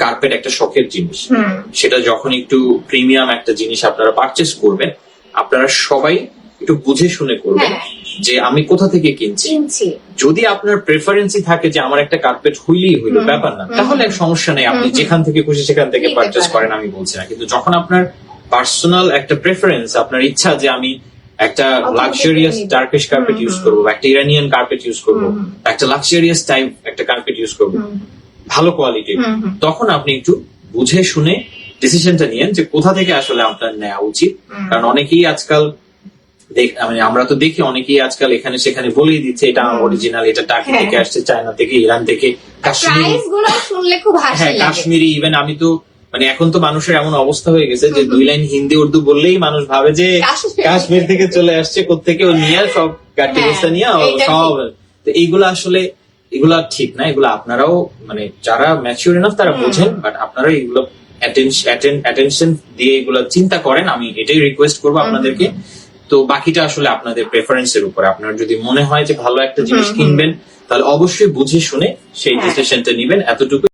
Carpet একটা শখের জিনিস, সেটা যখন একটু প্রিমিয়াম একটা জিনিস আপনারা পারচেস করবেন, আপনারা সবাই একটু বুঝে শুনে করবেন যে আমি কোথা থেকে কিনছি। যদি আপনার প্রেফারেন্সই থাকে যে আমার একটা কার্পেট হইলেই হইলো, ব্যাপার না, তাহলে সমস্যা নেই, আপনি যেখান থেকে খুশি সেখান থেকে পারচেস করেন, আমি বলছি না। কিন্তু যখন আপনার পার্সোনাল একটা প্রেফারেন্স, আপনার ইচ্ছা যে আমি একটা লাক্সারিয়াস টার্কিশ কার্পেট ইউজ করবো, একটা ইরানিয়ান কার্পেট ইউজ করবো, একটা লাক্সারিয়াস টাইপ একটা কার্পেট ইউজ করবো ভালো কোয়ালিটির, তখন আপনি একটু বুঝে শুনে ডিসিশনটা নিয়েন যে কোথা থেকে আসলে আপনার নেওয়া উচিত। কারণ অনেকেই আজকাল মানে আমরা তো দেখি অনেকেই আজকাল এখানে সেখানে বলেই দিচ্ছে এটা অরিজিনাল, এটা টার্কি থেকে আসছে, চায়না থেকে, ইরান থেকে, কাশ্মীরি, হ্যাঁ কাশ্মীরি। ইভেন আমি তো মানে এখন তো মানুষের এমন অবস্থা হয়ে গেছে যে 2 লাইন হিন্দি উর্দু বললেই মানুষ ভাবে যে কাশ্মীর থেকে চলে আসছে, কোত্থেকে ও নিয়ে সব গাট্টিগুস্তা নিয়ে সব। তো এইগুলা আসলে এগুলা ঠিক না, এগুলো আপনারাও মানে যারা ম্যাচিউর এনাফ তারা বোঝেন, বাট আপনারা এগুলো অ্যাটেনশন দিয়ে এগুলো চিন্তা করেন, আমি এটাই রিকোয়েস্ট করবো আপনাদেরকে। তো বাকিটা আসলে আপনাদের প্রেফারেন্সের উপরে, আপনার যদি মনে হয় যে ভালো একটা জিনিস কিনবেন তাহলে অবশ্যই বুঝে শুনে সেই ডিসিশনটা নিবেন, এতটুকু।